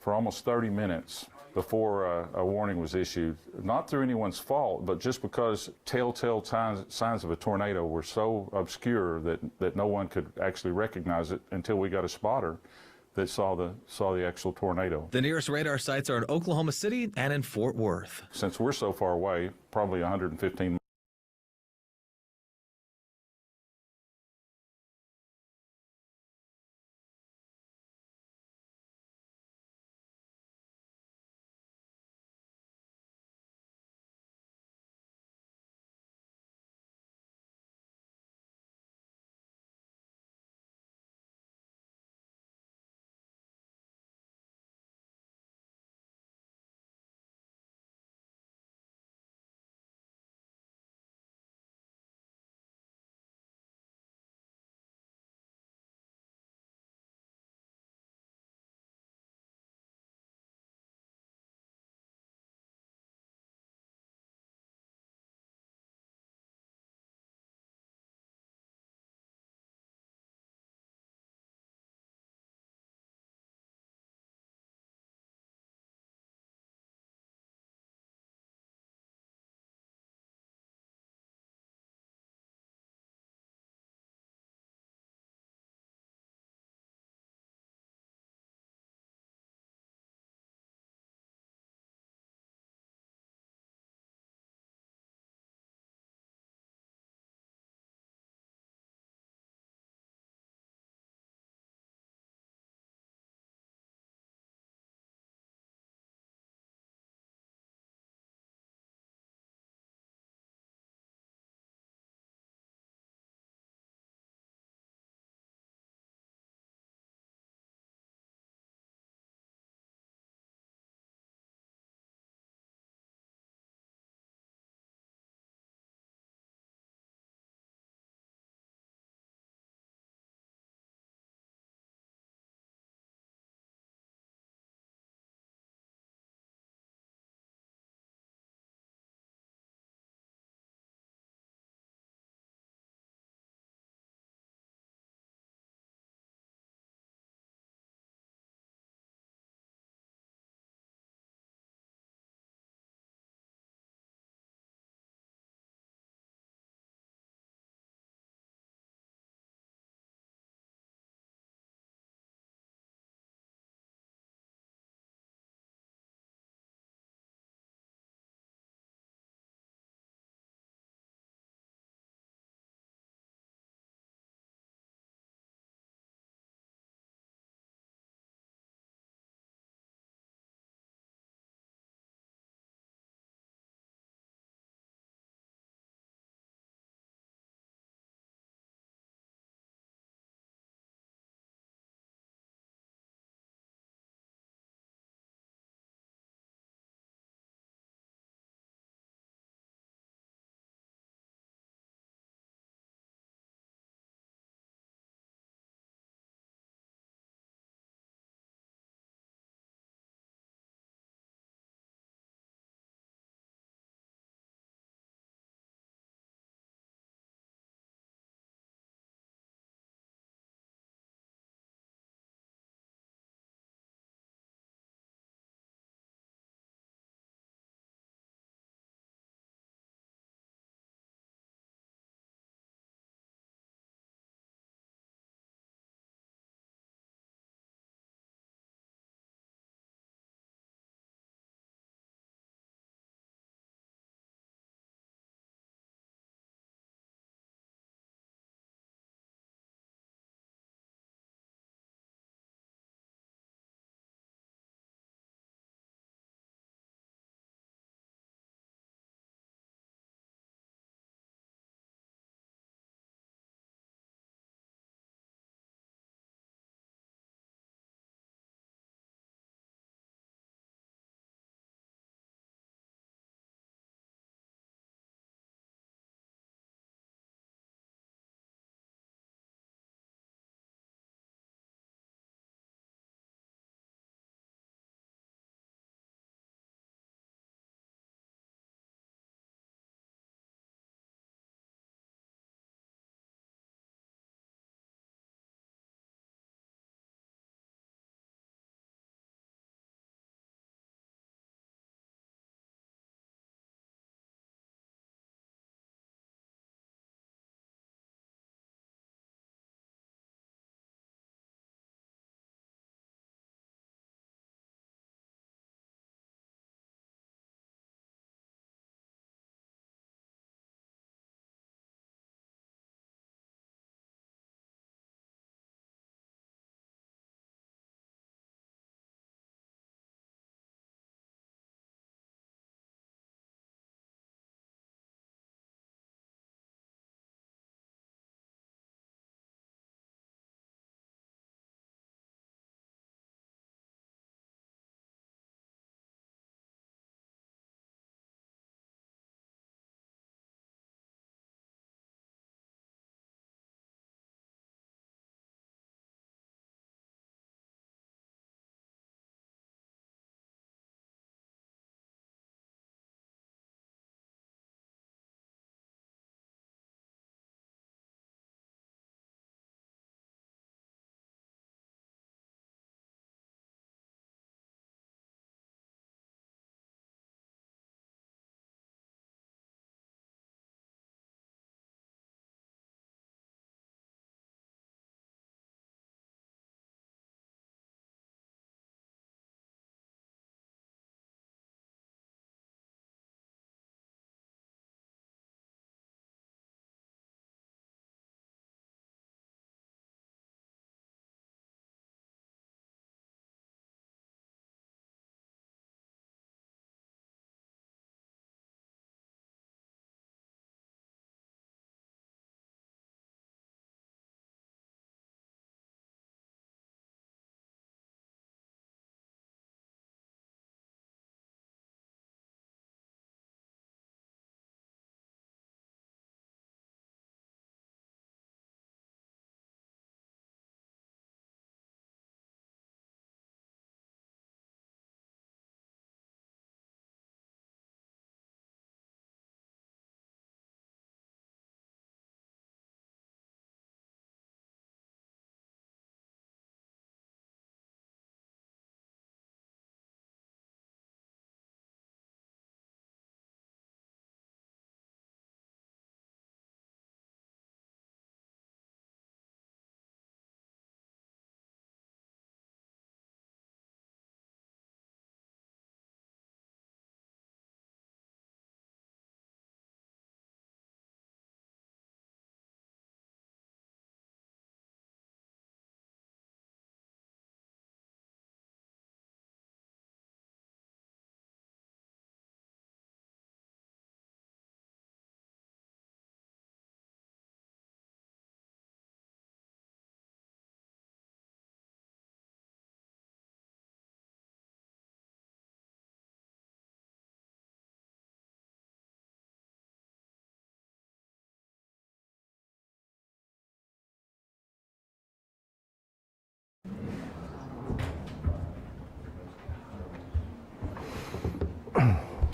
for almost 30 minutes before a warning was issued, not through anyone's fault, but just because telltale signs of a tornado were so obscure that no one could actually recognize it until we got a spotter that saw the actual tornado. The nearest radar sites are in Oklahoma City and in Fort Worth. Since we're so far away, probably 115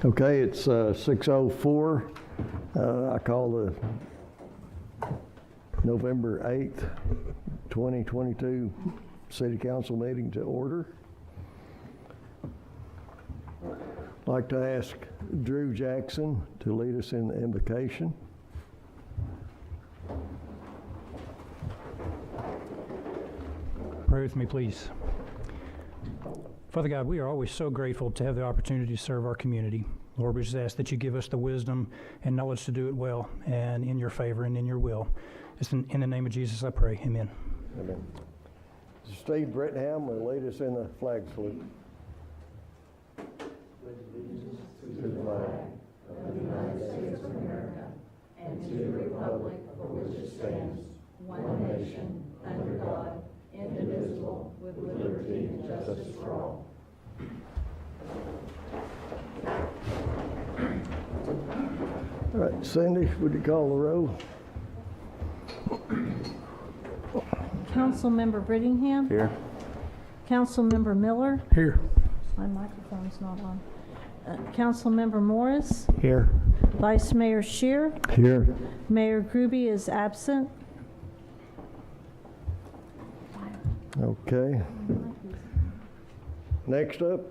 Okay, it's 6:04. I call the November 8th, 2022 City Council meeting to order. I'd like to ask Drew Jackson to lead us in the invocation. Pray with me, please. Father God, we are always so grateful to have the opportunity to serve our community. Lord, we just ask that you give us the wisdom and knowledge to do it well and in your favor and in your will. It's in the name of Jesus I pray. Amen. Amen. Steve Brittenham will lead us in the flag salute. To the flag of the United States of America and to the republic for which it stands, one nation, under God, indivisible, with liberty and justice for all. All right, Cindy, would you call the roll? Councilmember Brittingham. Here. Councilmember Miller. Here. My microphone's not on. Councilmember Morris. Here. Vice Mayor Shear. Here. Mayor Gruby is absent. Okay. Next up,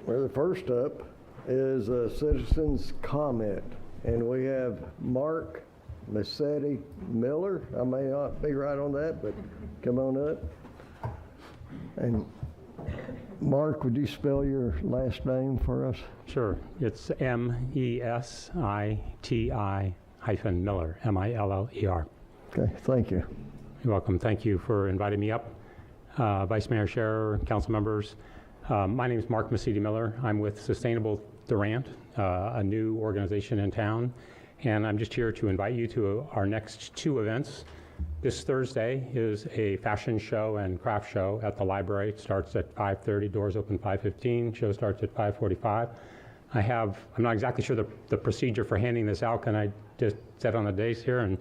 or the first up, is a citizen's comment. And we have Mark Massetti Miller. I may not be right on that, but come on up. And Mark, would you spell your last name for us? Sure. It's M-E-S-I-T-I-Miller, M-I-L-L-E-R. Okay, thank you. You're welcome. Thank you for inviting me up. Vice Mayor Scherer, council members. My name is Mark Massetti Miller. I'm with Sustainable Durant, a new organization in town. And I'm just here to invite you to our next two events. This Thursday is a fashion show and craft show at the library. It starts at 5:30, doors open 5:15, show starts at 5:45. I'm not exactly sure the procedure for handing this out. Can I just set on the days here and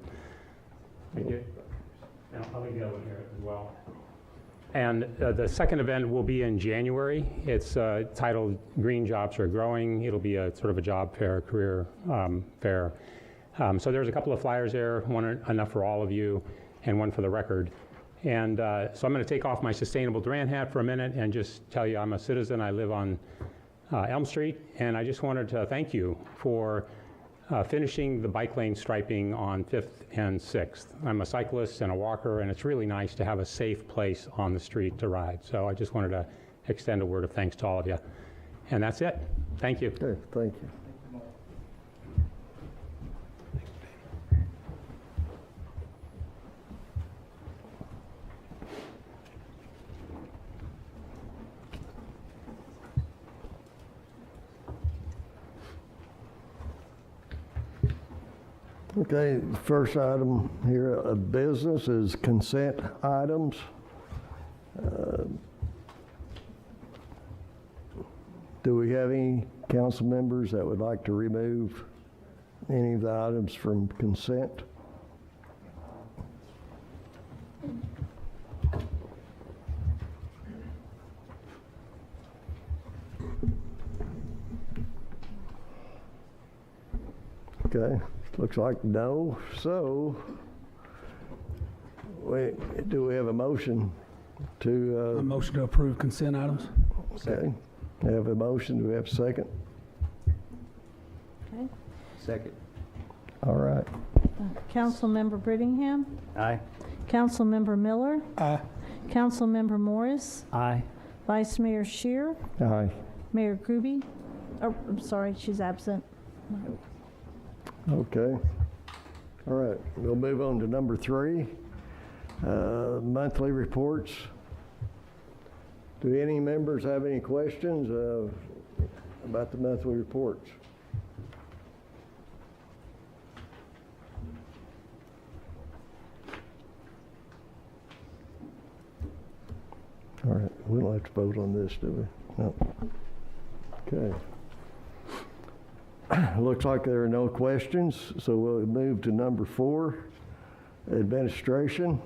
make it? And I'll leave the other one here as well. And the second event will be in January. It's titled Green Jobs Are Growing. It'll be a sort of a job fair, career fair. So there's a couple of flyers there, one enough for all of you and one for the record. And so I'm going to take off my Sustainable Durant hat for a minute and just tell you I'm a citizen. I live on Elm Street, and I just wanted to thank you for finishing the bike lane striping on 5th and 6th. I'm a cyclist and a walker, and it's really nice to have a safe place on the street to ride. So I just wanted to extend a word of thanks to all of you. And that's it. Thank you. Okay, thank you. Okay, first item here of business is consent items. Do we have any council members that would like to remove any of the items from consent? Okay, looks like no. So, do we have a motion to? A motion to approve consent items. Okay, we have a motion. Do we have a second? Okay. Second. All right. Councilmember Brittingham. Aye. Councilmember Miller. Aye. Councilmember Morris. Aye. Vice Mayor Shear. Aye. Mayor Gruby. Oh, I'm sorry, she's absent. Okay. All right, we'll move on to number 3, monthly reports. Do any members have any questions about the monthly reports? All right, we don't have to vote on this, do we? No. Okay. Looks like there are no questions, so we'll move to number 4, administration.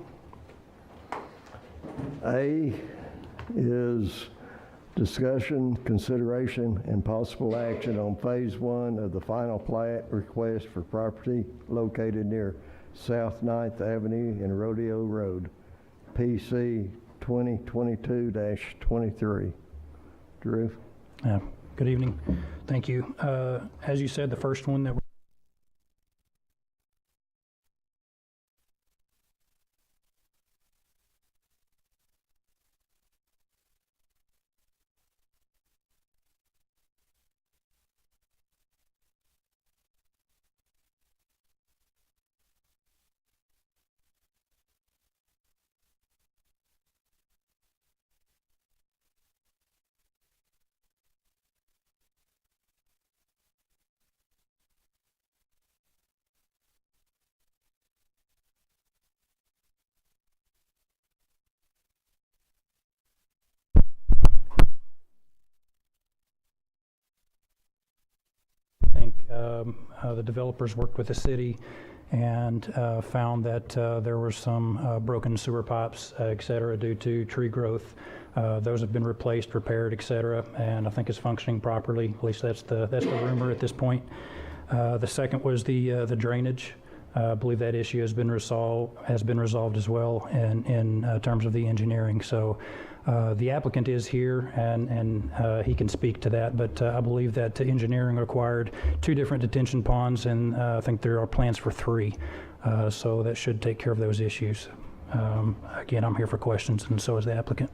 A is Discussion, consideration, and possible action on Phase 1 of the final plat request for property located near South 9th Avenue and Rodeo Road, PC 2022-23. Drew? Good evening. Thank you. As you said, the first one that the developers worked with the city and found that there were some broken sewer pipes, et cetera, due to tree growth. Those have been replaced, repaired, et cetera, and I think it's functioning properly. At least that's the rumor at this point. The second was the drainage. I believe that issue has been resolved as well in terms of the engineering. So the applicant is here, and he can speak to that, but I believe that engineering required 2 different detention ponds, and I think there are plans for 3. So that should take care of those issues. Again, I'm here for questions, and so is the applicant.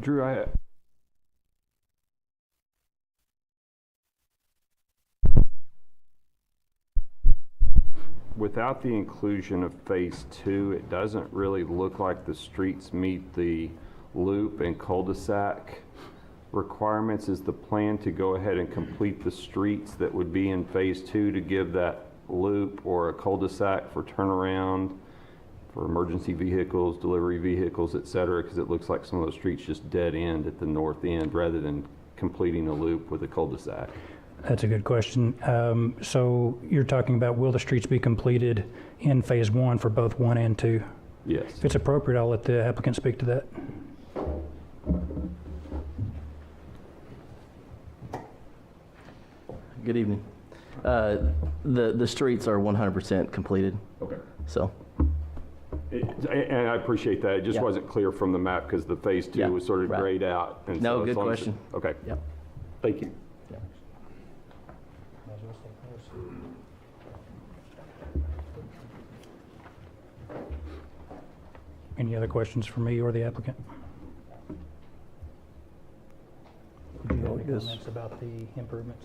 Drew, without the inclusion of Phase 2, it doesn't really look like the streets meet the loop and cul-de-sac requirements. Is the plan to go ahead and complete the streets that would be in Phase 2 to give that loop or a cul-de-sac for turnaround for emergency vehicles, delivery vehicles, et cetera? Because it looks like some of those streets just dead end at the north end rather than completing a loop with a cul-de-sac. That's a good question. So you're talking about, will the streets be completed in Phase 1 for both 1 and 2? Yes. If it's appropriate, I'll let the applicant speak to that. Good evening. The streets are 100% completed, Okay. so. And I appreciate that. It just Yeah. wasn't clear from the map because the Phase 2 Yeah, was sort of right. grayed out. And No, so as good long as- question. Okay. Yep. Thank you. Any other questions for me or the applicant? Do you have any Yes. comments about the improvements?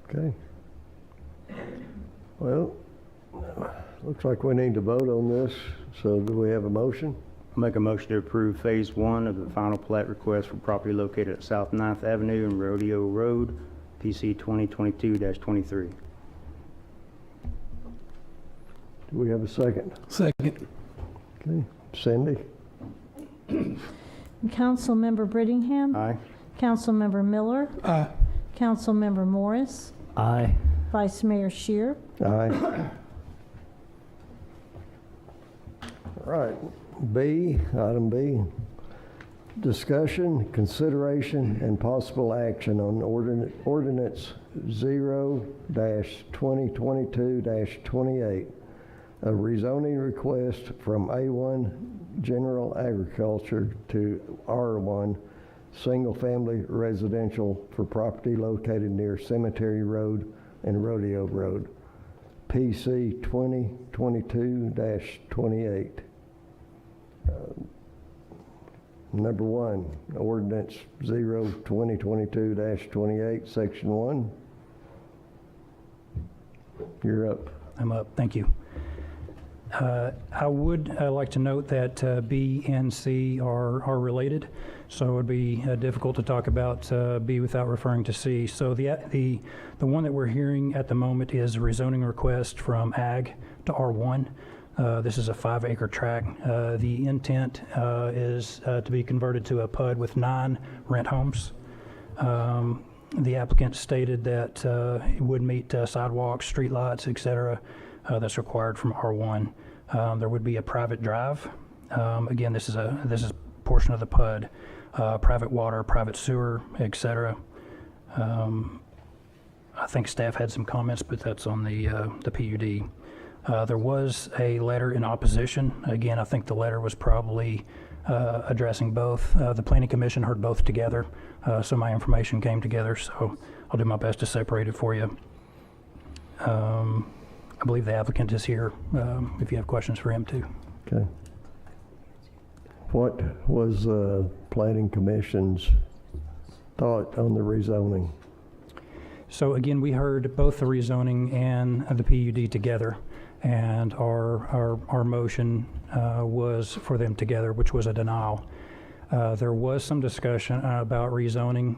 Okay. Well, looks like we need to vote on this, so do we have a motion? I'll make a motion to approve Phase 1 of the final plat request for property located at South 9th Avenue and Rodeo Road, PC 2022-23. Do we have a second? Second. Okay, Cindy? Councilmember Brittingham. Aye. Councilmember Miller. Aye. Councilmember Morris. Aye. Vice Mayor Shear. Aye. All right, item B, discussion, consideration, and possible action on ordinance 0-2022-28, a rezoning request from A1 General Agriculture to R1 Single Family Residential for property located near Cemetery Road and Rodeo Road, PC 2022-28. Number 1, ordinance 0-2022-28, section 1. You're up. I'm up. Thank you. I would like to note that B and C are related, so it would be difficult to talk about B without referring to C. So the one that we're hearing at the moment is a rezoning request from Ag to R1. This is a 5-acre tract. The intent is to be converted to a PUD with 9 rent homes. The applicant stated that it would meet sidewalks, streetlights, et cetera, that's required from R1. There would be a private drive Again, this is a portion of the PUD, private water, private sewer, et cetera. I think staff had some comments, but that's on the PUD. There was a letter in opposition. Again, I think the letter was probably addressing both. The Planning Commission heard both together, so my information came together, so I'll do my best to separate it for you. I believe the applicant is here, if you have questions for him too. Okay. What was Planning Commission's thought on the rezoning? So again, we heard both the rezoning and the PUD together, and our motion was for them together, which was a denial. There was some discussion about rezoning,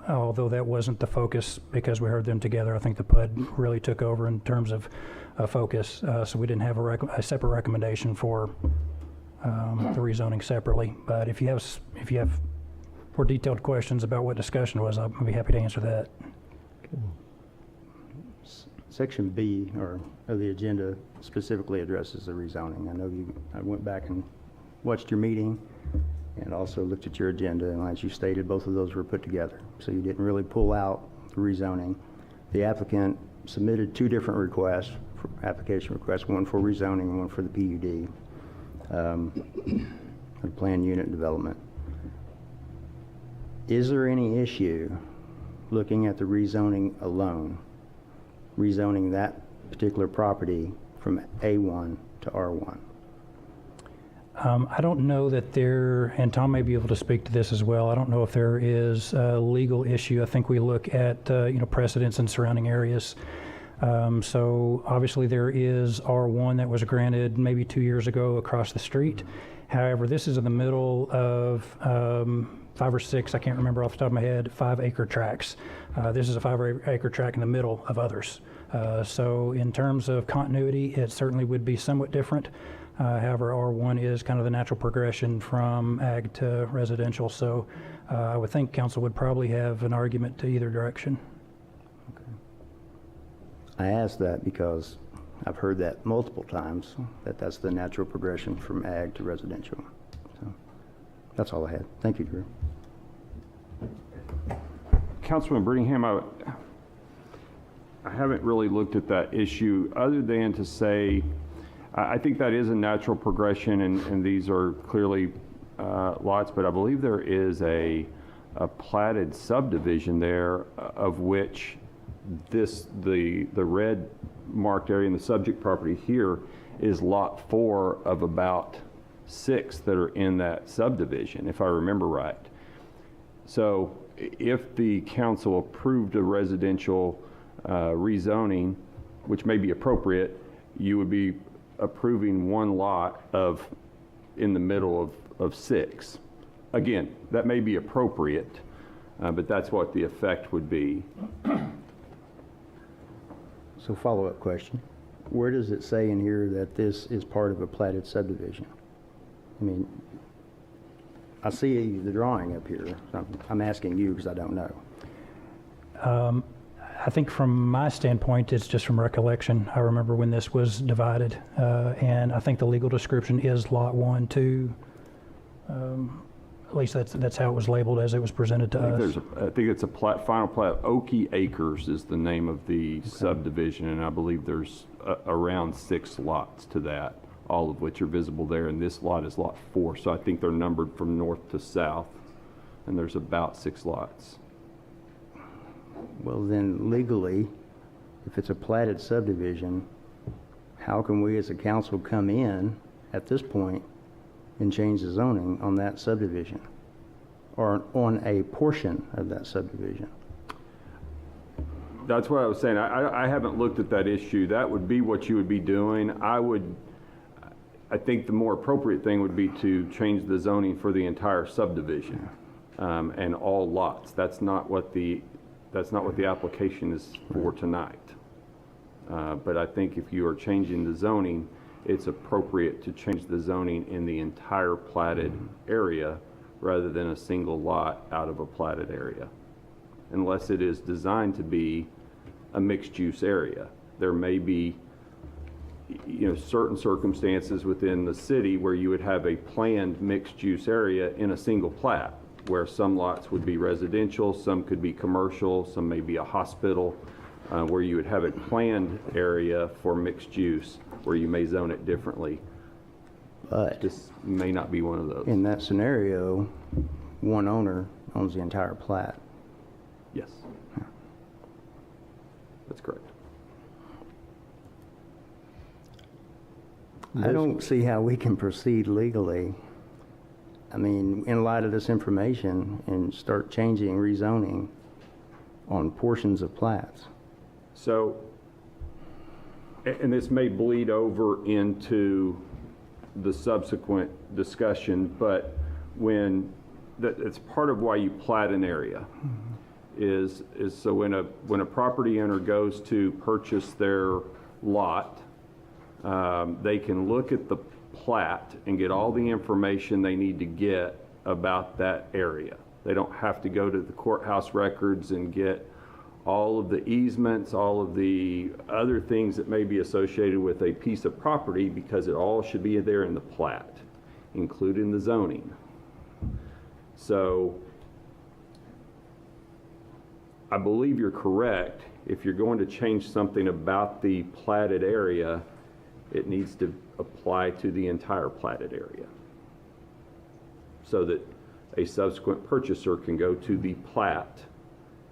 although that wasn't the focus because we heard them together. I think the PUD really took over in terms of focus, so we didn't have a separate recommendation for the rezoning separately. But if you have more detailed questions about what discussion was, I'll be happy to answer that. Section B of the agenda specifically addresses the rezoning. I went back and watched your meeting and also looked at your agenda, and as you stated, both of those were put together. So you didn't really pull out the rezoning. The applicant submitted two different requests, application requests, one for rezoning and one for the PUD, the planned unit development. Is there any issue looking at the rezoning alone, rezoning that particular property from A1 to R1? I don't know that there, and Tom may be able to speak to this as well, I don't know if there is a legal issue. I think we look at precedents in surrounding areas. So obviously there is R1 that was granted maybe 2 years ago across the street. However, this is in the middle of 5 or 6, I can't remember off the top of my head, 5-acre tracts. This is a 5-acre tract in the middle of others. So in terms of continuity, it certainly would be somewhat different. However, R1 is kind of the natural progression from ag to residential. So I would think council would probably have an argument to either direction. Okay. I asked that because I've heard that multiple times, that that's the natural progression from ag to residential. So that's all I had. Thank you, Drew. Councilman Brittingham, I haven't really looked at that issue other than to say, I think that is a natural progression, and these are clearly lots, but I believe there is a platted subdivision there of which the red marked area in the subject property here is lot 4 of about 6 that are in that subdivision, if I remember right. So if the council approved a residential rezoning, which may be appropriate, you would be approving one lot in the middle of 6. Again, that may be appropriate, but that's what the effect would be. So follow-up question. Where does it say in here that this is part of a platted subdivision? I mean, I see the drawing up here. I'm asking you because I don't know. I think from my standpoint, it's just from recollection. I remember when this was divided, and I think the legal description is Lot 1, 2. At least that's how it was labeled as it was presented to us. I think it's a final plat. Oakey Acres is the name of the subdivision, and I believe there's around 6 lots to that, all of which are visible there, and this lot is Lot 4, so I think they're numbered from north to south, and there's about 6 lots. Well, then legally, if it's a platted subdivision, how can we as a council come in at this point and change the zoning on that subdivision or on a portion of that subdivision? That's what I was saying. I haven't looked at that issue. That would be what you would be doing. I think the more appropriate thing would be to change the zoning for the entire subdivision and all lots. That's not what the application is for tonight. But I think if you are changing the zoning, it's appropriate to change the zoning in the entire platted area rather than a single lot out of a platted area, unless it is designed to be a mixed-use area. There may be certain circumstances within the city where you would have a planned mixed-use area in a single plat, where some lots would be residential, some could be commercial, some may be a hospital, where you would have a planned area for mixed use, where you may zone it differently. But This may not be one of those. in that scenario, one owner owns the entire plat. Yes. That's correct. I don't see how we can proceed legally, I mean, in light of this information, and start changing rezoning on portions of plats. So, and this may bleed over into the subsequent discussion, but it's part of why you plat an area, is so when a property owner goes to purchase their lot, they can look at the plat and get all the information they need to get about that area. They don't have to go to the courthouse records and get all of the easements, all of the other things that may be associated with a piece of property, because it all should be there in the plat, including the zoning. So I believe you're correct. If you're going to change something about the platted area, it needs to apply to the entire platted area, so that a subsequent purchaser can go to the plat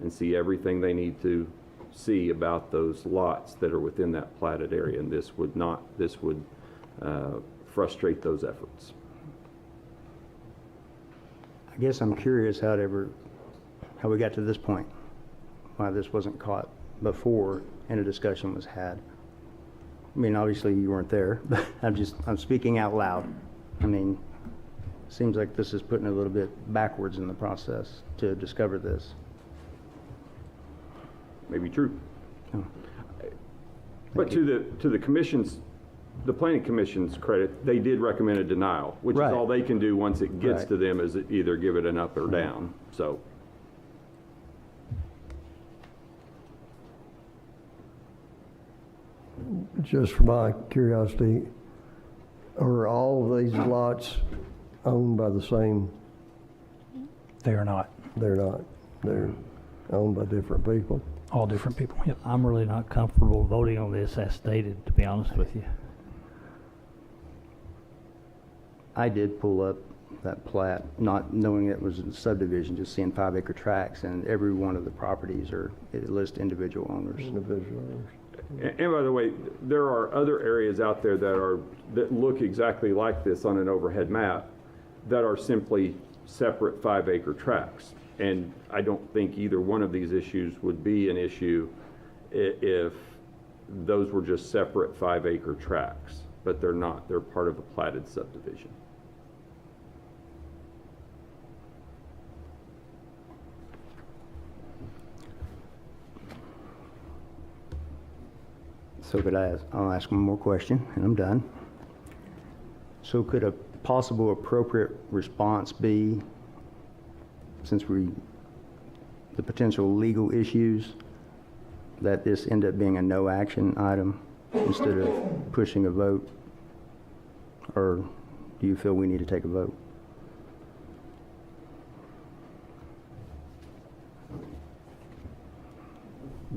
and see everything they need to see about those lots that are within that platted area. And this would frustrate those efforts. I guess I'm curious how we got to this point, why this wasn't caught before and a discussion was had. I mean, obviously you weren't there, but I'm speaking out loud. I mean, seems like this is putting a little bit backwards in the process to discover this. May be true. Oh. But to the commission's, the planning commission's credit, they did recommend a denial, which is Right. all they can do once it gets Right. to them, is either give it an up or down. So Just for my curiosity, are all of these lots owned by the same? They are not. They're not. They're owned by different people. All different people. Yep. I'm really not comfortable voting on this as stated, to be honest with you. I did pull up that plat, not knowing it was a subdivision, just seeing 5-acre tracts, and every one of the properties it lists individual owners. Individual owners. And by the way, there are other areas out there that look exactly like this on an overhead map that are simply separate 5-acre tracts. And I don't think either one of these issues would be an issue if those were just separate 5-acre tracts, but they're not. They're part of a platted subdivision. So I'll ask one more question, and I'm done. So could a possible appropriate response be, since the potential legal issues, that this end up being a no action item instead of pushing a vote? Or do you feel we need to take a vote?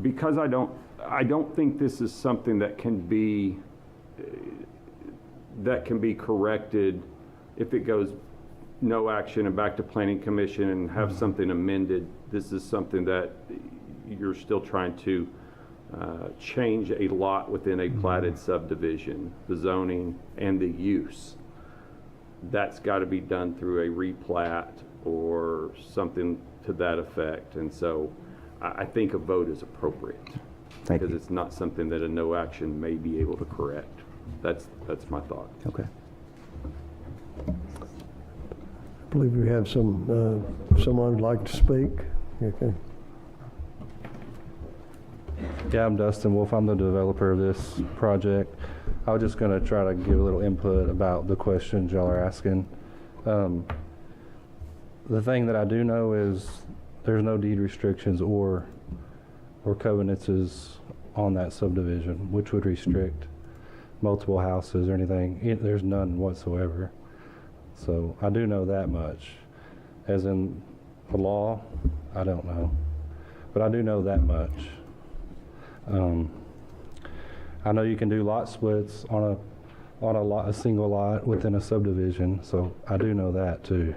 Because I don't think this is something that can be corrected if it goes no action and back to planning commission and have something amended. This is something that you're still trying to change a lot within a platted subdivision, the zoning and the use. That's got to be done through a replat or something to that effect. And so I think a vote is appropriate. Thank Because you. it's not something that a no action may be able to correct. That's my thought. Okay. I believe we have someone would like to speak. Okay. Yeah, I'm Dustin Wolf. I'm the developer of this project. I was just going to try to give a little input about the questions y'all are asking. The thing that I do know is there's no deed restrictions or covenants on that subdivision, which would restrict multiple houses or anything. There's none whatsoever. So I do know that much. As in the law, I don't know. But I do know that much. I know you can do lot splits on a single lot within a subdivision, so I do know that too.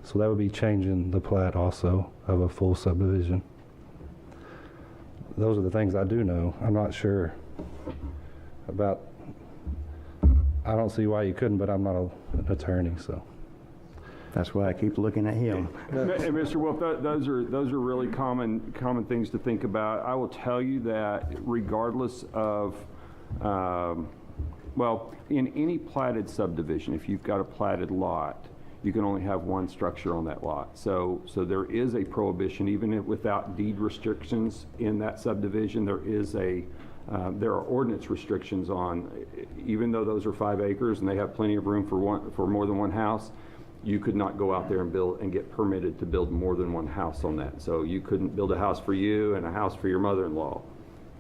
So that would be changing the plat also of a full subdivision. Those are the things I do know. I'm not sure about, I don't see why you couldn't, but I'm not an attorney, so. That's why I keep looking at him. And Mr. Wolf, those are really common things to think about. I will tell you that regardless of, well, in any platted subdivision, if you've got a platted lot, you can only have one structure on that lot. So there is a prohibition, even without deed restrictions in that subdivision. There are ordinance restrictions on, even though those are 5 acres and they have plenty of room for more than one house, you could not go out there and build and get permitted to build more than one house on that. So you couldn't build a house for you and a house for your mother-in-law.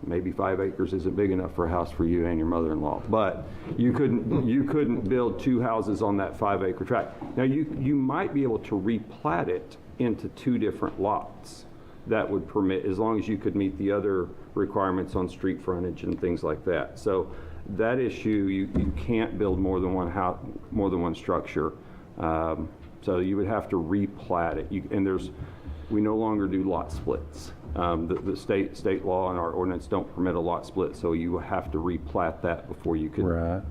Maybe 5 acres isn't big enough for a house for you and your mother-in-law, but you couldn't build 2 houses on that 5-acre tract. Now you might be able to replat it into 2 different lots. That would permit, as long as you could meet the other requirements on street frontage and things like that. So that issue, you can't build more than one house, more than one structure. So you would have to replat it. We no longer do lot splits. The state law and our ordinance don't permit a lot split, so you have to replat that before you could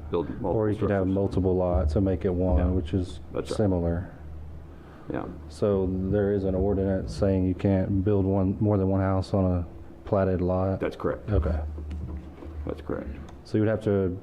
build multiple Or you could have structures. multiple lots and make it one, Yeah. which is That's right. similar. Yeah, So there is an ordinance saying you can't build more than one house on a platted lot? that's correct. Okay. That's correct. So you'd have to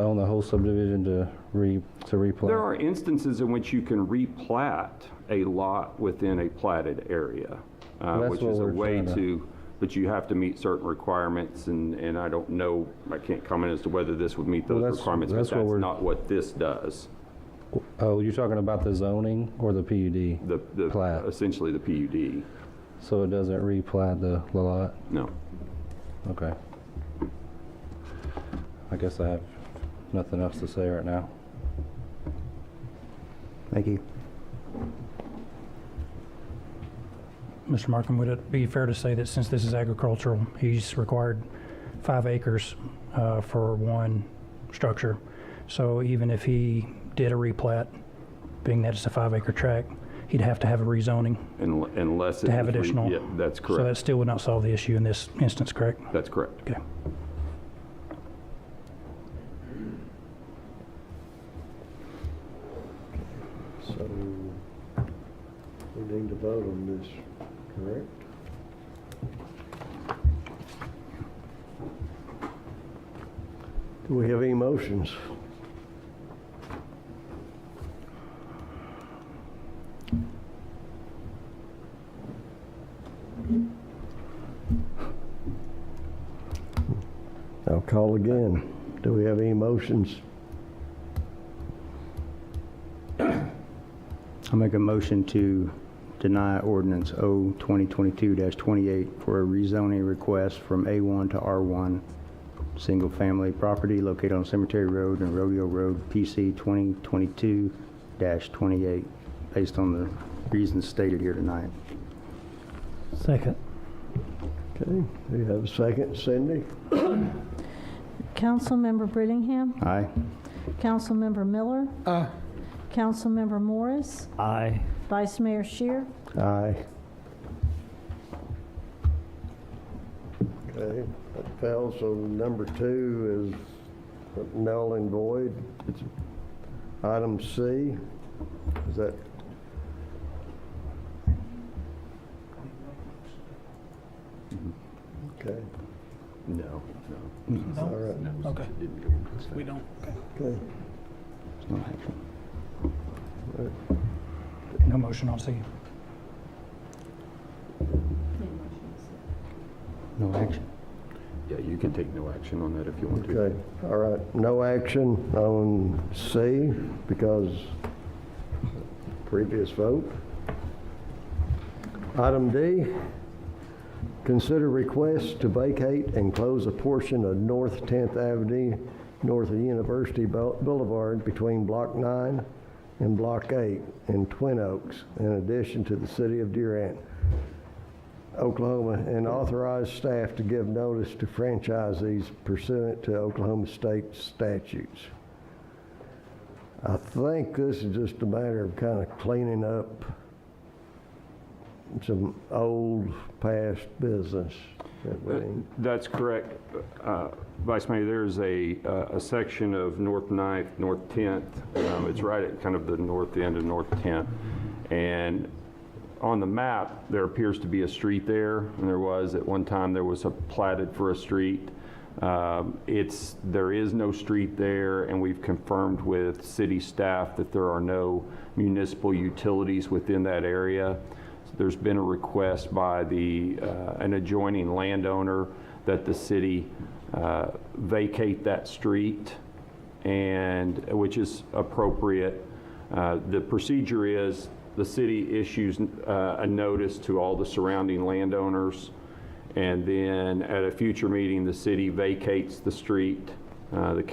own the whole subdivision to replat? There are instances in which you can replat a lot within a platted area, that's which what is a we're way trying to, but you have to meet certain requirements, and I don't know, I can't comment as to whether this would meet those Well, requirements, but that's what that's we're- not what this does. Oh, you're talking about the zoning or the PUD? The Plat. essentially the PUD. So it doesn't replat the lot? No. Okay. I guess I have nothing else to say right now. Thank you. Mr. Markham, would it be fair to say that since this is agricultural, he's required 5 acres for one structure? So even if he did a replat, being that it's a 5-acre tract, he'd have to have a rezoning Unless it to have was additional? yeah, that's So correct. that still would not solve the issue in this instance, correct? That's correct. Okay. So we need to vote on this, correct? Do we have any motions? I'll call again. Do we have any motions? I'll make a motion to deny ordinance O 2022-28 for a rezoning request from A1 to R1, single-family property located on Cemetery Road and Rodeo Road, PC 2022-28, based on the reasons stated here tonight. Second. Okay, do you have a second, Cindy? Councilmember Brittingham, Aye. Councilmember Miller, Councilmember Morris, Aye. Vice Mayor Shear. Aye. Okay, that fell, so number 2 is null and void. Item C, is that? Okay, No. all right, Okay. We don't. Okay. okay. There's no action. No motion on C. No action. Yeah, you can take no action on that if you want to. Okay, all right, no action on C because previous vote. Item D, Consider request to vacate and close a portion of North 10th Avenue, north of University Boulevard, between Block 9 and Block 8 in Twin Oaks, in addition to the City of Durant, Oklahoma, and authorize staff to give notice to franchisees pursuant to Oklahoma state statutes. I think this is just a matter of kind of cleaning up some old past business. That's correct, Vice Mayor. There's a section of North 9th, North 10th. It's right at kind of the north end of North 10th. And on the map, there appears to be a street there, and there was at one time. There was a platted for a street. There is no street there, and we've confirmed with city staff that there are no municipal utilities within that area. There's been a request by an adjoining landowner that the city vacate that street, and which is appropriate. The procedure is the city issues a notice to all the surrounding landowners, and then at a future meeting, the city vacates the street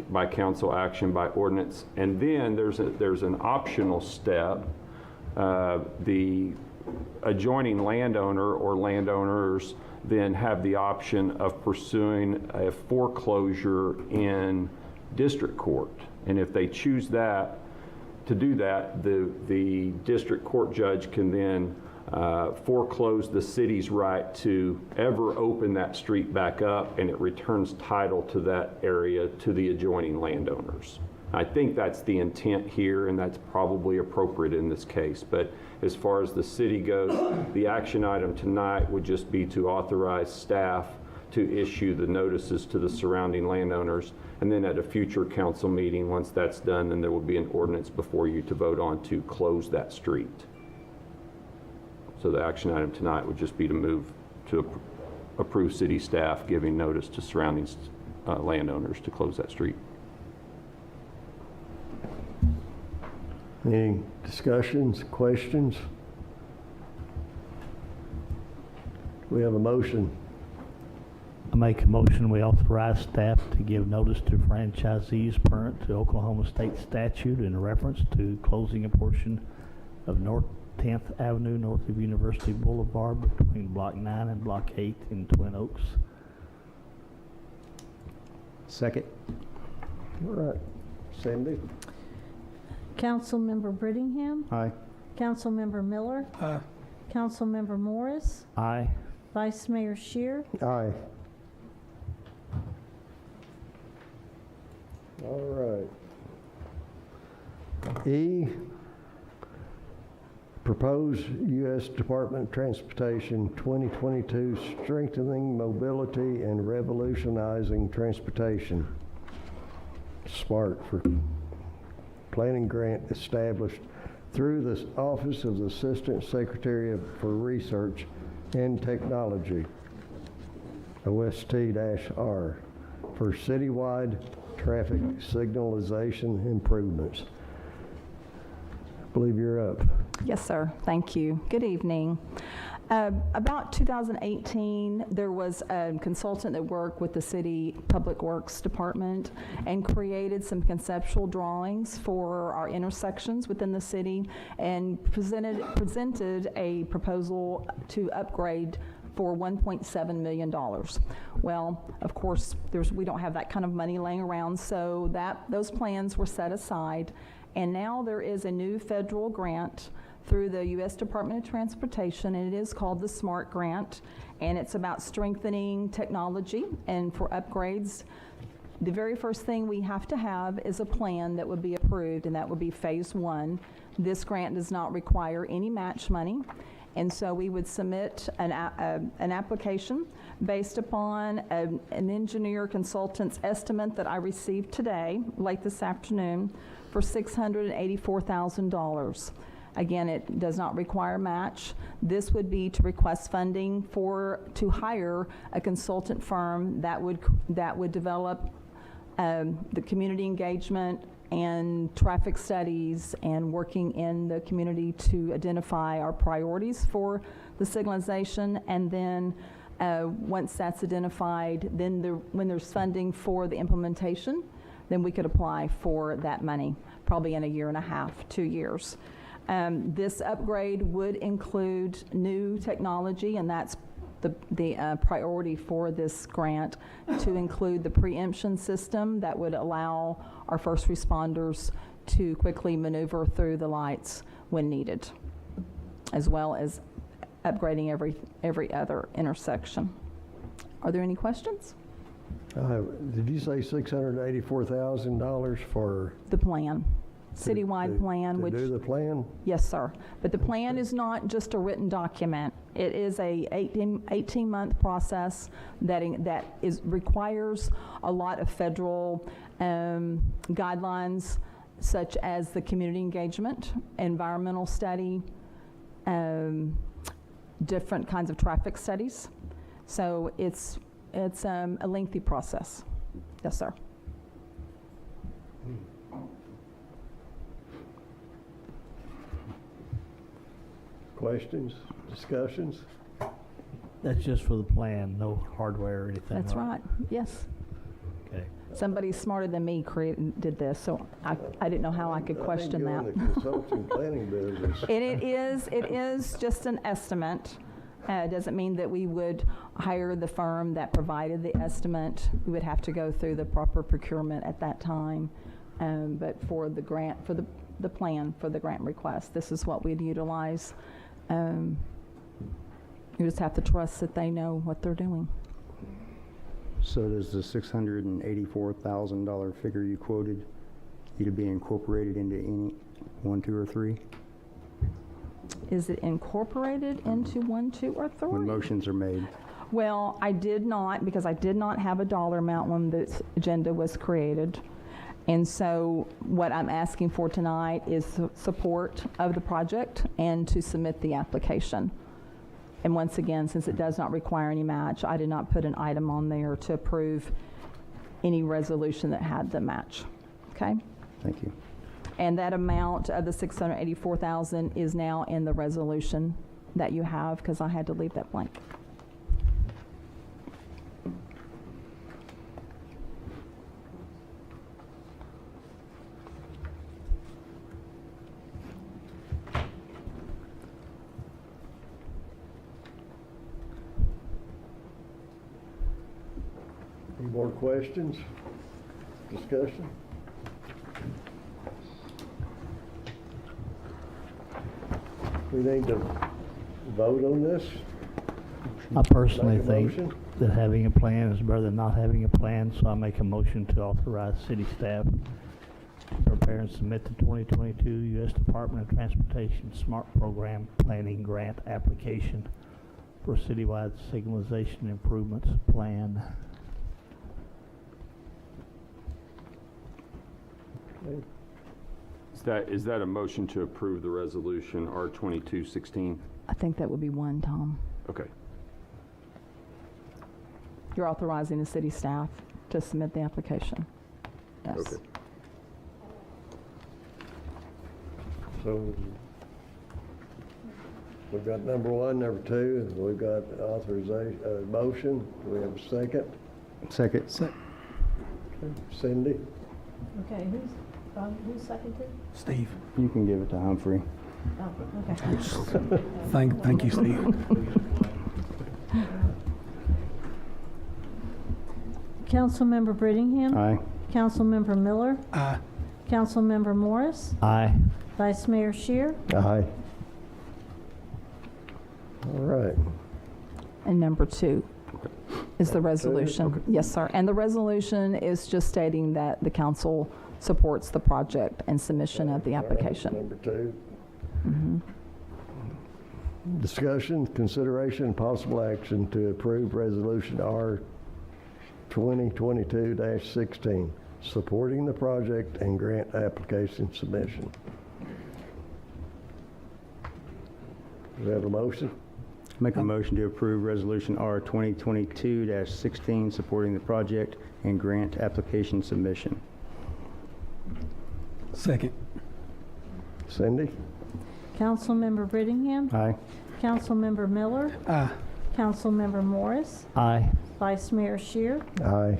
by council action, by ordinance. And then there's an optional step. The adjoining landowner or landowners then have the option of pursuing a foreclosure in district court. And if they choose to do that, the district court judge can then foreclose the city's right to ever open that street back up, and it returns title to that area to the adjoining landowners. I think that's the intent here, and that's probably appropriate in this case. But as far as the city goes, the action item tonight would just be to authorize staff to issue the notices to the surrounding landowners. And then at a future council meeting, once that's done, then there will be an ordinance before you to vote on to close that street. So the action item tonight would just be to move to approve city staff giving notice to surrounding landowners to close that street. Any discussions, questions? We have a motion. I make a motion we authorize staff to give notice to franchisees pursuant to Oklahoma state statute in reference to closing a portion of North 10th Avenue north of University Boulevard between Block 9 and Block 8 in Twin Oaks. Second. All right. Cindy? Councilmember Brittingham, Aye. Councilmember Miller, Councilmember Morris, Aye. Vice Mayor Shear, Aye. All right. E, proposed U.S. Department of Transportation 2022 Strengthening Mobility and Revolutionizing Transportation. SMART for planning grant established through the Office of the Assistant Secretary for Research and Technology, OST-R, for citywide traffic signalization improvements. I believe you're up. Yes, sir. Thank you. Good evening. About 2018, there was a consultant that worked with the City Public Works Department and created some conceptual drawings for our intersections within the city and presented a proposal to upgrade for $1.7 million. Well, of course, we don't have that kind of money laying around, so those plans were set aside, and now there is a new federal grant through the U.S. Department of Transportation, and it is called the SMART grant, and it's about strengthening technology and for upgrades. The very first thing we have to have is a plan that would be approved, and that would be phase 1. This grant does not require any match money, and so we would submit an application based upon an engineer consultant's estimate that I received today, late this afternoon, for $684,000. Again, it does not require match. This would be to request funding to hire a consultant firm that would develop the community engagement and traffic studies and working in the community to identify our priorities for the signalization, and then Once that's identified, then when there's funding for the implementation, then we could apply for that money, probably in a year and a half, 2 years. This upgrade would include new technology, and that's the priority for this grant, to include the preemption system that would allow our first responders to quickly maneuver through the lights when needed, as well as upgrading every other intersection. Are there any questions? Did you say $684,000 for? The plan, citywide plan, to do the plan? Yes, sir. But the plan is not just a written document. It is a 18-month process that requires a lot of federal guidelines, such as the community engagement, environmental study, different kinds of traffic studies. So it's a lengthy process. Yes, sir. Questions, discussions? That's just for the plan, no hardware or anything? That's right. Yes. Okay. Somebody smarter than me did this, so I didn't know how I could question that. I think you're in the consulting planning business. And it is just an estimate. It doesn't mean that we would hire the firm that provided the estimate. We would have to go through the proper procurement at that time. But for the grant, for the plan for the grant request, this is what we'd utilize. You just have to trust that they know what they're doing. So does the $684,000 figure you quoted need to be incorporated into any 1, 2, or 3? Is it incorporated into 1, 2, or 3? When motions are made. Well, I did not, because I did not have a dollar amount when this agenda was created. And so what I'm asking for tonight is support of the project and to submit the application. And once again, since it does not require any match, I did not put an item on there to approve any resolution that had the match. Okay? Thank you. And that amount of the $684,000 is now in the resolution that you have, because I had to leave that blank. Any more questions, discussion? We need to vote on this? I personally Make a think motion? that having a plan is better than not having a plan, so I make a motion to authorize city staff to prepare and submit the 2022 U.S. Department of Transportation SMART Program Planning Grant application for citywide signalization improvements plan. Okay. Is that a motion to approve the resolution R2216? I think that would be one, Tom. Okay. You're authorizing the city staff to submit the application. Yes. Okay. So we've got number 1, number 2, we've got authorization, motion, we have a second. Second. Cindy? Okay, who's seconded? Steve. You can give it to Humphrey. Oh, okay. Thank you, Steve. Councilmember Brittingham. Aye. Councilmember Miller. Aye. Councilmember Morris. Aye. Vice Mayor Shear. Aye. All right. And number 2 is the resolution. Okay. Yes, sir. And the resolution is just stating that the council supports the project and submission of the All right, application. number 2. Mm-hmm. Discussion, consideration, and possible action to approve Resolution R 2022-16, supporting the project and grant application submission. Do we have a motion? Make a motion to approve Resolution R 2022-16, supporting the project and grant application submission. Second. Cindy? Councilmember Brittingham. Aye. Councilmember Miller. Aye. Councilmember Morris, Aye. Vice Mayor Shear, Aye.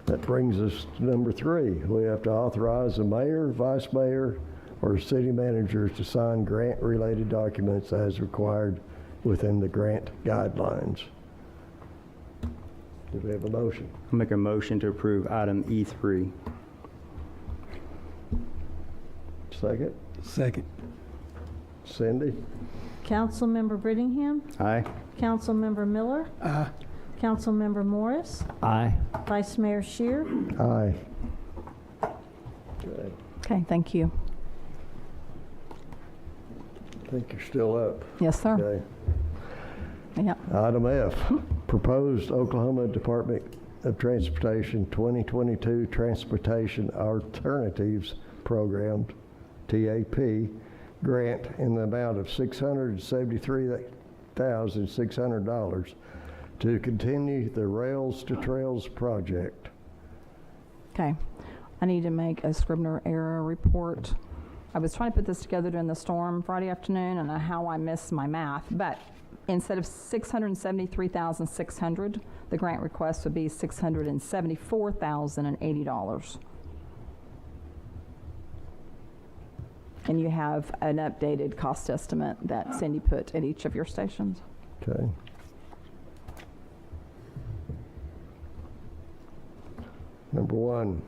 That brings us to number 3. We have to authorize the mayor, vice mayor, or city managers to sign grant-related documents as required within the grant guidelines. Do we have a motion? I'll make a motion to approve item E3. Second? Second. Cindy? Councilmember Brittingham, Aye. Councilmember Miller, Aye. Councilmember Morris, Aye. Vice Mayor Shear. Aye. Okay. Okay, thank you. I think you're still up. Yes, sir. Okay. Yeah. Item F, proposed Oklahoma Department of Transportation 2022 Transportation Alternatives Program, TAP, grant in the amount of $673,600 to continue the Rails to Trails project. Okay. I need to make a Scribner error report. I was trying to put this together during the storm Friday afternoon, and how I missed my math. But instead of $673,600, the grant request would be $674,080. And you have an updated cost estimate that Cindy put at each of your stations. Okay. Number 1,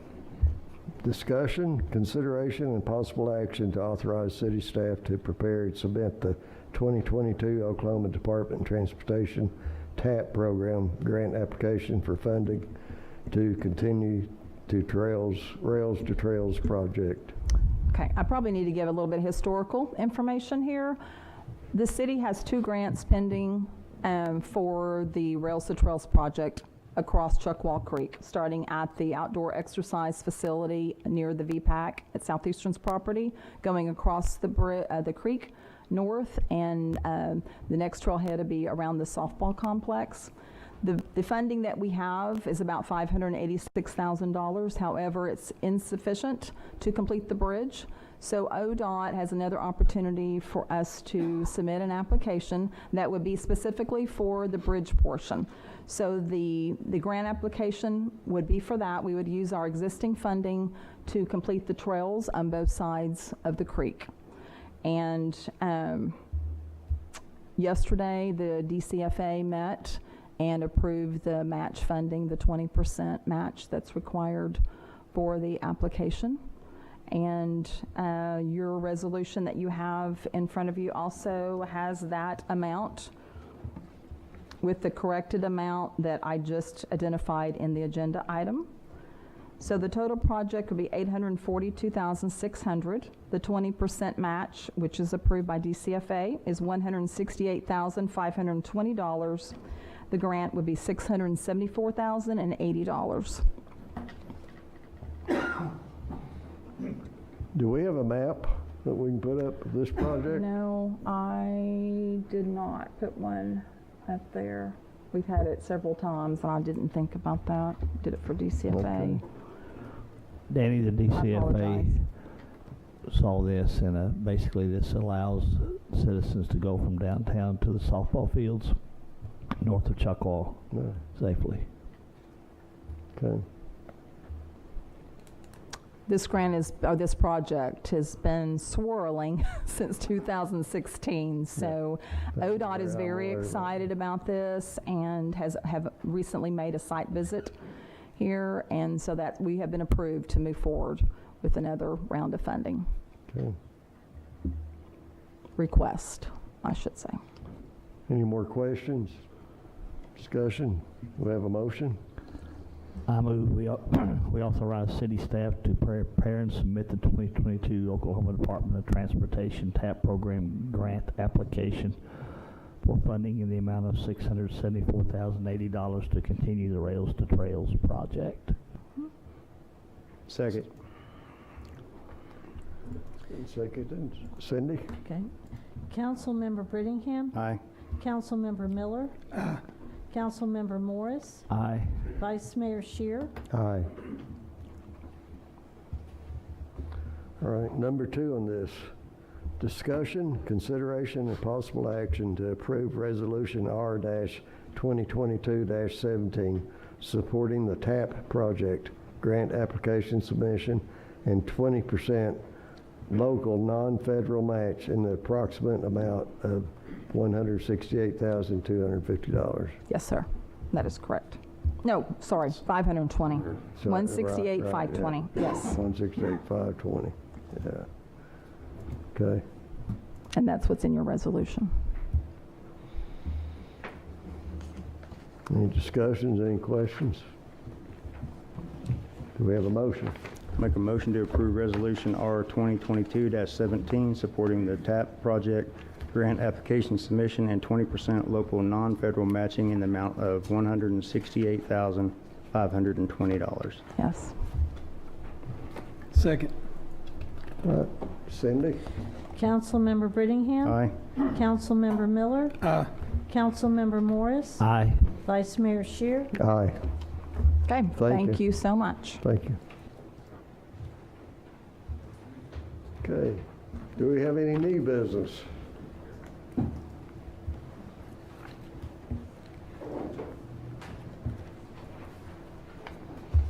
discussion, consideration, and possible action to authorize city staff to prepare and submit the 2022 Oklahoma Department of Transportation TAP program grant application for funding to continue to Rails to Trails project. Okay, I probably need to give a little bit of historical information here. The city has 2 grants pending for the Rails to Trails project across Chuckwall Creek, starting at the outdoor exercise facility near the VPAC at Southeastern's property, going across the creek north, and the next trailhead will be around the softball complex. The funding that we have is about $586,000. However, it's insufficient to complete the bridge. So ODOT has another opportunity for us to submit an application that would be specifically for the bridge portion. So the grant application would be for that. We would use our existing funding to complete the trails on both sides of the creek. And yesterday, the DCFA met and approved the match funding, the 20% match that's required for the application. And your resolution that you have in front of you also has that amount with the corrected amount that I just identified in the agenda item. So the total project would be $842,600. The 20% match, which is approved by DCFA, is $168,520. The grant would be $674,080. Do we have a map that we can put up of this project? No, I did not put one up there. We've had it several times, and I didn't think about that. Did it for DCFA. Okay. Danny, the I apologize. DCFA saw this, and basically this allows citizens to go from downtown to the softball fields north of Chuckwall No. safely. Okay. This grant is, or this project has been swirling since 2016. So ODOT is very excited about this and have recently made a site visit here, and so that we have been approved to move forward with another round of funding. Okay. Request, I should say. Any more questions? Discussion? We have a motion? I move we authorize city staff to prepare and submit the 2022 Oklahoma Department of Transportation TAP program grant application for funding in the amount of $674,080 to continue the Rails to Trails project. Second. Second. Cindy? Okay. Councilmember Brittingham, Aye. Councilmember Miller, Councilmember Morris, Aye. Vice Mayor Shear. Aye. All right, number 2 on this. Discussion, consideration, and possible action to approve Resolution R-2022-17, supporting the TAP project, grant application submission, and 20% local non-federal match in the approximate amount of $168,250. Yes, sir. That is correct. No, sorry, 520. So, 168, right, 520. yeah. Yes. 168, 520. Yeah. Okay. And that's what's in your resolution. Any discussions, any questions? Do we have a motion? Make a motion to approve Resolution R 2022-17, supporting the TAP project, grant application submission, and 20% local non-federal matching in the amount of $168,520. Yes. Second. Cindy? Councilmember Brittingham. Aye. Councilmember Miller. Aye. Councilmember Morris. Aye. Vice Mayor Shear. Aye. Okay, Thank thank you so much. Thank you. Okay. Do we have any new business?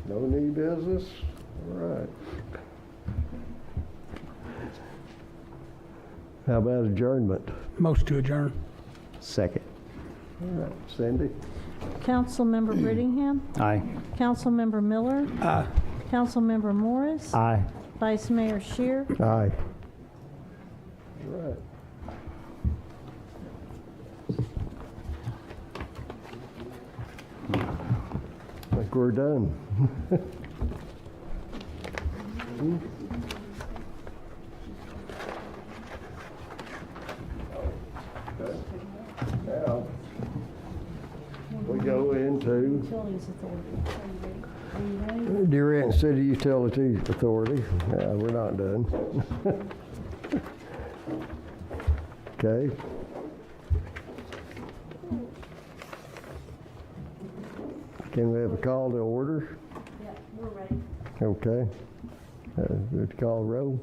No new business? All right. How about adjournment? Motion to adjourn. Second. All right. Cindy? Councilmember Brittingham. Aye. Councilmember Miller. Aye. Councilmember Morris. Aye. Vice Mayor Shear. Aye. All right. I think we're done. Now, we go into Utilities Authority. Are you ready? Durant City Utilities Authority. We're not done. Okay. Can we have a call to order? Yeah, we're ready. Okay. Good call roll.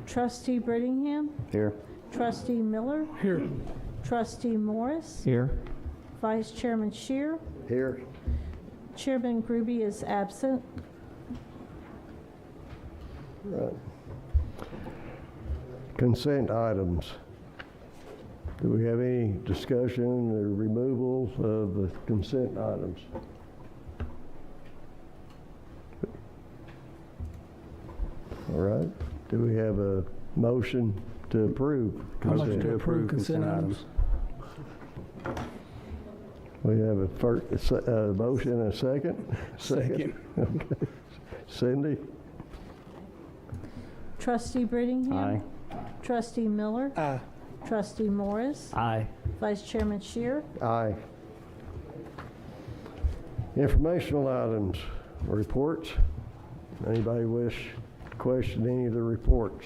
Trustee Brittingham. Here. Trustee Miller. Here. Trustee Morris. Here. Vice Chairman Shear. Here. Chairman Groby is absent. Right. Consent items. Do we have any discussion or removals of the consent items? All right. Do we have a motion to approve Motion consent? to approve consent items. We have a first, a motion and a second? Second. Okay. Cindy? Trustee Brittingham. Aye. Trustee Miller. Aye. Trustee Morris. Aye. Vice Chairman Shear. Aye. Informational items, reports. Anybody wish to question any of the reports?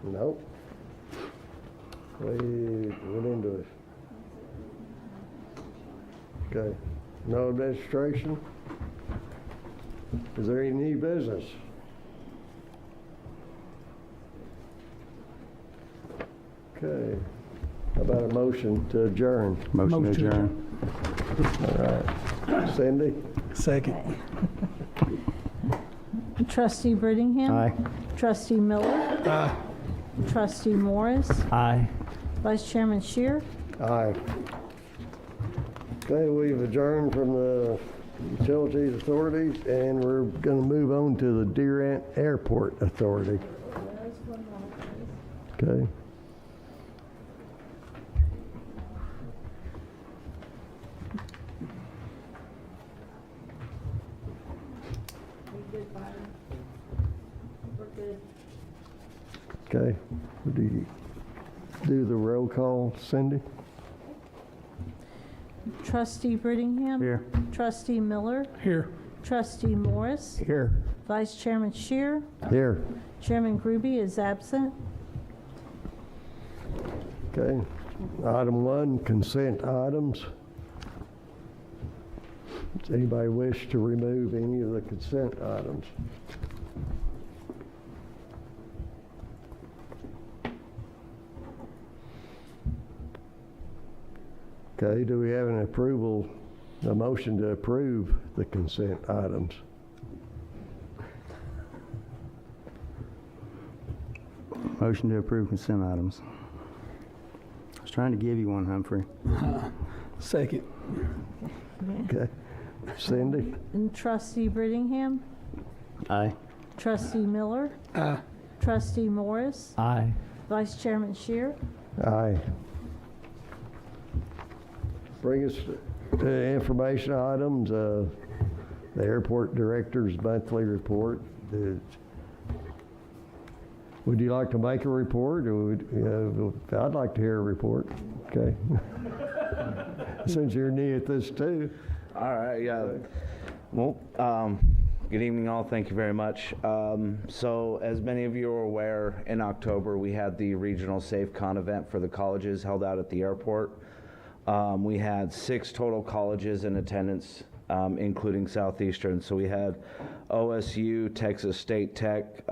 Nope. We went into it. Okay. No administration? Is there any new business? Okay. How about a motion to adjourn? Motion to Motion to adjourn. All right. Cindy? Second. Trustee Brittingham. Aye. Trustee Miller. Aye. Trustee Morris. Aye. Vice Chairman Shear. Aye. Okay, we've adjourned from the Utilities Authority, and we're going to move on to the Durant Airport Authority. Okay. Okay. Do you do the roll call, Cindy? Trustee Brittingham. Here. Trustee Miller. Here. Trustee Morris. Here. Vice Chairman Shear. Here. Chairman Groby is absent. Okay. Item 1, consent items. Does anybody wish to remove any of the consent items? Okay, do we have a motion to approve the consent items? Motion to approve consent items. I was trying to give you one, Humphrey. Second. Okay. Cindy? And Trustee Brittingham, Aye. Trustee Miller, Aye. Trustee Morris, Aye. Vice Chairman Shear. Aye. Bring us to information items, the airport director's monthly report. Would you like to make a report, or I'd like to hear a report, okay? Since you're new at this too. All right, yeah. Well, good evening all, thank you very much. So as many of you are aware, in October we had the regional SafeCon event for the colleges held out at the airport. We had 6 total colleges in attendance, including Southeastern. So we had OSU, Texas State Tech,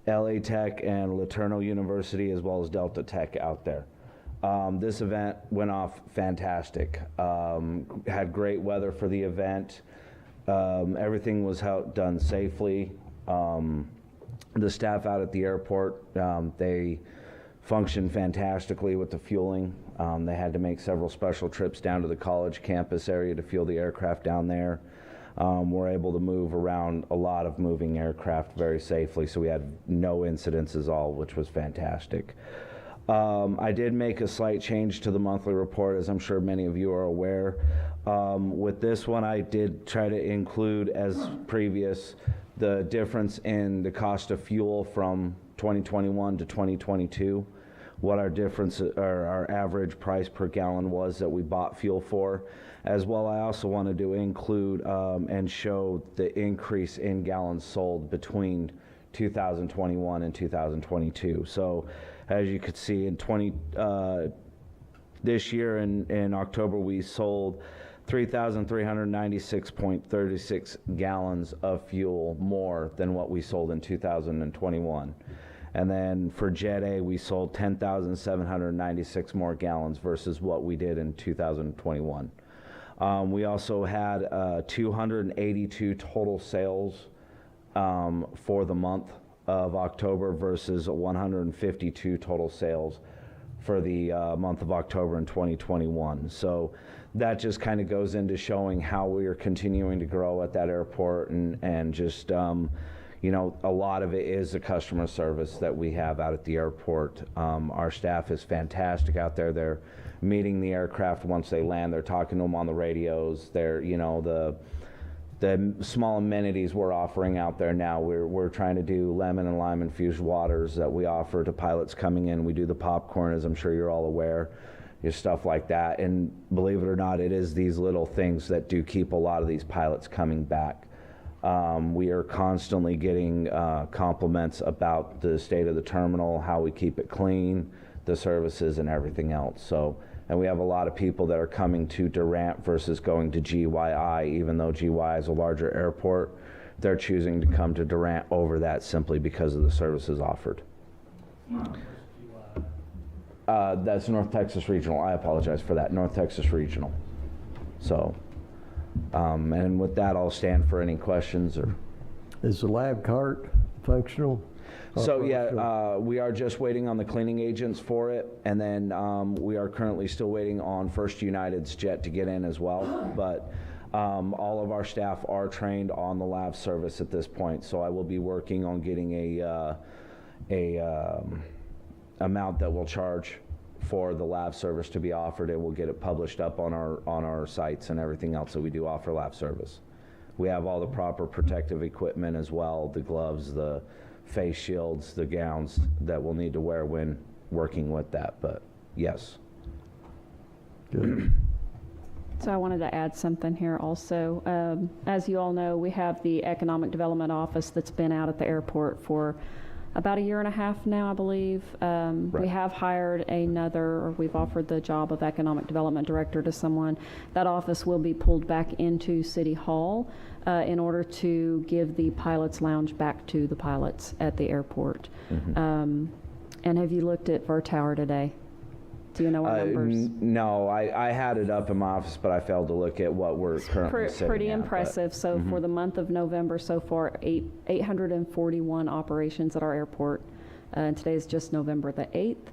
LA Tech, and Laterno University, as well as Delta Tech out there. This event went off fantastic. Had great weather for the event. Everything was done safely. The staff out at the airport, they functioned fantastically with the fueling. They had to make several special trips down to the college campus area to fuel the aircraft down there. We're able to move around a lot of moving aircraft very safely, so we had no incidents at all, which was fantastic. I did make a slight change to the monthly report, as I'm sure many of you are aware. With this one, I did try to include, as previous, the difference in the cost of fuel from 2021 to 2022, what our difference, or our average price per gallon was that we bought fuel for. As well, I also wanted to include and show the increase in gallons sold between 2021 and 2022. So as you could see, in this year in October, we sold 3,396.36 gallons of fuel more than what we sold in 2021. And then for Jet A, we sold 10,796 more gallons versus what we did in 2021. We also had 282 total sales for the month of October versus 152 total sales for the month of October in 2021. So that just kind of goes into showing how we are continuing to grow at that airport, and just you know, a lot of it is the customer service that we have out at the airport. Our staff is fantastic out there. They're meeting the aircraft once they land. They're talking to them on the radios. They're, you know, the small amenities we're offering out there now. We're trying to do lemon and lime infused waters that we offer to pilots coming in. We do the popcorn, as I'm sure you're all aware, stuff like that. And believe it or not, it is these little things that do keep a lot of these pilots coming back. We are constantly getting compliments about the state of the terminal, how we keep it clean, the services, and everything else. So, and we have a lot of people that are coming to Durant versus going to GYI, even though GYI is a larger airport. They're choosing to come to Durant over that simply because of the services offered. That's North Texas Regional. I apologize for that. North Texas Regional. So, and with that, I'll stand for any questions. Or is the lab cart functional? So yeah, we are just waiting on the cleaning agents for it, and then we are currently still waiting on First United's jet to get in as well. But all of our staff are trained on the lab service at this point, so I will be working on getting a amount that we'll charge for the lab service to be offered, and we'll get it published up on our sites and everything else that we do offer lab service. We have all the proper protective equipment as well, the gloves, the face shields, the gowns that we'll need to wear when working with that, but yes. Good. So I wanted to add something here also. As you all know, we have the Economic Development Office that's been out at the airport for about a year and a half now, I believe. We Right. have hired or we've offered the job of Economic Development Director to someone. That office will be pulled back into City Hall in order to give the Pilots Lounge back to the pilots at the airport. And have you looked at Vertower today? Do you know our numbers? No, I had it up in my office, but I failed to look at what we're currently sitting Pretty at, but- impressive. So for the month of November so far, 841 operations at our airport. And today is just November the 8th.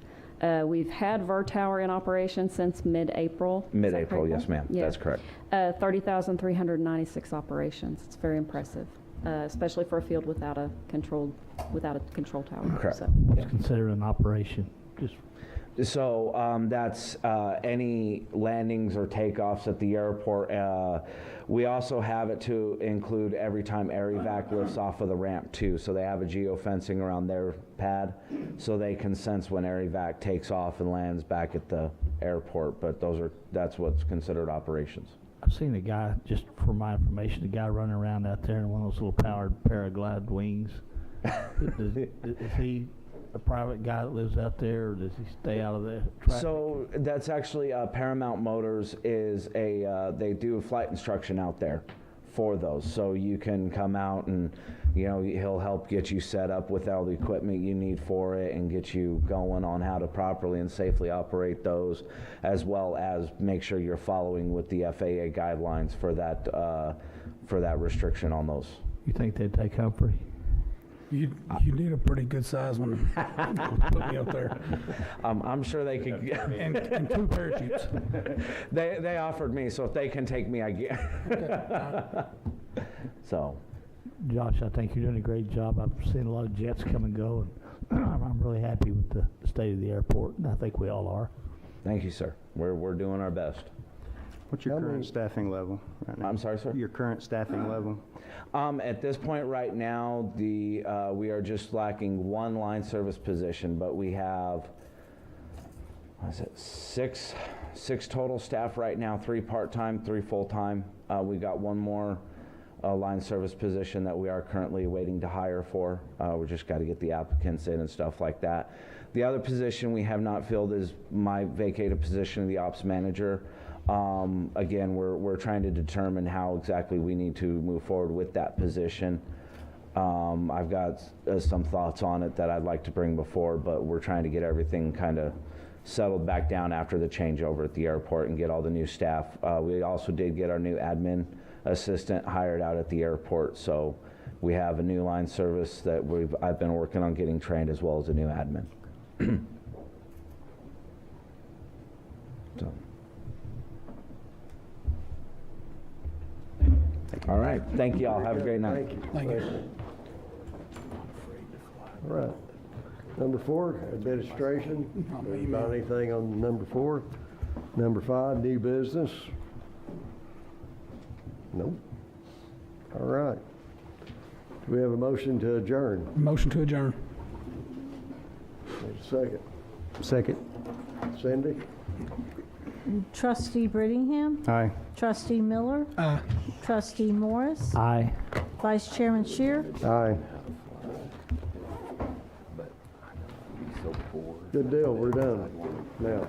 We've had Vertower in operation since mid-April. Is that Mid-April, correct, yes, Paul? ma'am. Yeah. That's correct. 30,396 operations. It's very impressive, especially for a field without a control tower. Correct. So, What's considered an operation? Just So that's any landings or takeoffs at the airport. We also have it to include every time Air Evac lifts off of the ramp too. So they have a geofencing around their pad, so they can sense when Air Evac takes off and lands back at the airport. But that's what's considered operations. I've seen a guy, just for my information, a guy running around out there in one of those little powered paraglide wings. Is he a private guy that lives out there, or does he stay out of the traffic? So that's actually Paramount Motors is they do flight instruction out there for those. So you can come out and, he'll help get you set up with all the equipment you need for it and get you going on how to properly and safely operate those, as well as make sure you're following with the FAA guidelines for that restriction on those. You think they'd take Humphrey? You need a pretty good size one to put me up there. I'm sure they could. And 2 parachutes. They offered me, so if they can take me, I get. So. Josh, I think you're doing a great job. I've seen a lot of jets come and go, and I'm really happy with the state of the airport, and I think we all are. Thank you, sir. We're doing our best. What's your current staffing level right now? I'm sorry, sir? Your current staffing level? At this point right now, we are just lacking 1 line service position, but we have, what is it, six total staff right now, 3 part-time, 3 full-time. We got 1 more line service position that we are currently waiting to hire for. We just got to get the applicants in and stuff like that. The other position we have not filled is my vacated position of the ops manager. Again, we're trying to determine how exactly we need to move forward with that position. I've got some thoughts on it that I'd like to bring before, but we're trying to get everything kind of settled back down after the changeover at the airport and get all the new staff. We also did get our new admin assistant hired out at the airport, so we have a new line service that I've been working on getting trained, as well as a new admin. So. All right. Thank you all. Have a great night. Thank you. All right. Number 4, administration. Got anything on number 4? Number 5, new business. Nope. All right. Do we have a motion to adjourn? Motion to adjourn. Need a second. Second. Cindy? Trustee Brittingham. Aye. Trustee Miller. Trustee Morris. Aye. Vice Chairman Shear. Aye. Good deal. We're done now.